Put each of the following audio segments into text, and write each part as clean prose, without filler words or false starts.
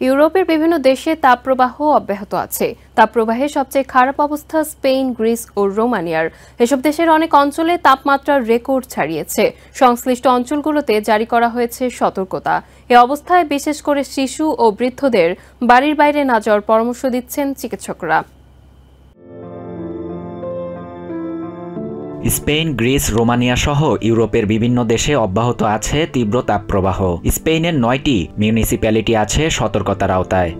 ইউরোপের বিভিন্ন দেশে তাপপ্রবাহ অব্যাহত আছে। তাপপ্রবাহের সবচেয়ে খারাপ অবস্থা স্পেন, গ্রিস ও রোমানিয়ার। এসব দেশের অনেক অঞ্চলে তাপমাত্রার রেকর্ড ছাড়িয়েছে। সংশ্লিষ্ট অঞ্চলগুলোতে জারি করা হয়েছে সতর্কতা। এ অবস্থায় বিশেষ করে শিশু ও বৃদ্ধদের বাড়ির বাইরে না যাওয়ার পরামর্শ দিচ্ছেন চিকিৎসকরা। স্পেন, গ্রিস, রোমানিয়া সহ ইউরোপের বিভিন্ন দেশে অব্যাহত আছে তীব্র তাপপ্রবাহ। স্পেনের 9টি মিউনিসিপ্যালিটি আছে সতর্কতার আওতায়।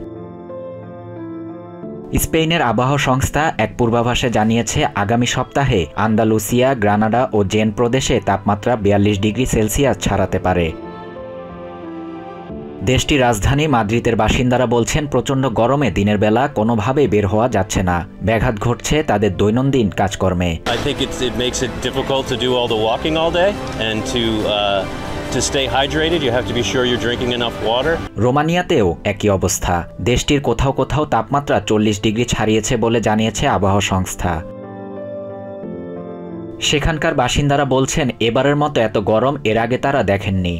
স্পেনের আবহাওয়া সংস্থা এক পূর্বাভাসে জানিয়েছে, আগামী সপ্তাহে আন্দালুসিয়া, গ্রানাডা ও জেন প্রদেশে তাপমাত্রা 42 ডিগ্রি সেলসিয়াস ছাড়াতে পারে। দেশটির রাজধানী মাদ্রিদের বাসিন্দারা বলছেন, প্রচণ্ড গরমে দিনের বেলা কোনোভাবেই বের হওয়া যাচ্ছে না। ব্যাঘাত ঘটছে তাদের দৈনন্দিন কাজকর্মে। রোমানিয়াতেও একই অবস্থা। দেশটির কোথাও কোথাও তাপমাত্রা 40 ডিগ্রি ছাড়িয়েছে বলে জানিয়েছে আবহাওয়া সংস্থা। সেখানকার বাসিন্দারা বলছেন, এবারের মতো এত গরম এর আগে তারা দেখেননি।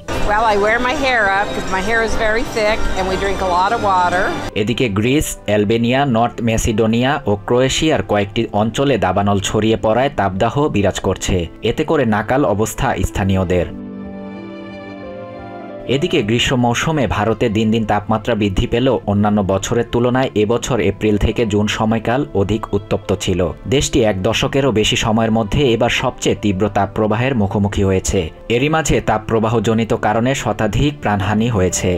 এদিকে গ্রিস, অ্যালবেনিয়া, নর্থ ম্যাসিডোনিয়া ও ক্রোয়েশিয়ার কয়েকটি অঞ্চলে দাবানল ছড়িয়ে পড়ায় তাপদাহ বিরাজ করছে। এতে করে নাকাল অবস্থা স্থানীয়দের। এদিকে গ্রীষ্ম মৌসুমে ভারতে দিন দিন তাপমাত্রা বৃদ্ধি পেলেও অন্যান্য বছরের তুলনায় এবছর এপ্রিল থেকে জুন সময়কাল অধিক উত্তপ্ত ছিল। দেশটি এক দশকেরও বেশি সময়ের মধ্যে এবার সবচেয়ে তীব্র তাপপ্রবাহের মুখোমুখি হয়েছে। এরই মাঝে তাপপ্রবাহজনিত কারণে শতাধিক প্রাণহানি হয়েছে।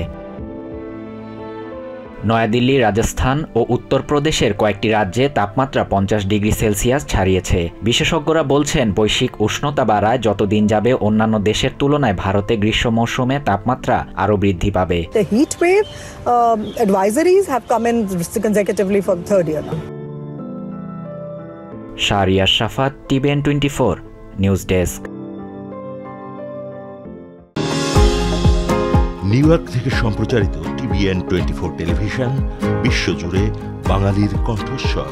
নয়াদিল্লি, রাজস্থান ও উত্তরপ্রদেশের কয়েকটি রাজ্যে তাপমাত্রা 50 ডিগ্রি সেলসিয়াস ছাড়িয়েছে। বিশেষজ্ঞরা বলছেন, বৈশ্বিক উষ্ণতা বাড়ায় যত দিন যাবে অন্যান্য দেশের তুলনায় ভারতে গ্রীষ্ম মৌসুমে তাপমাত্রা আরও বৃদ্ধি পাবে। The heat wave advisories have come in consecutively for the third year now. Shahriar Shafat, TVN 24 news desk. New York থেকে সম্প্রচারিত TVN 24 টেলিভিশন বিশ্বজুড়ে বাঙালির কণ্ঠস্বর।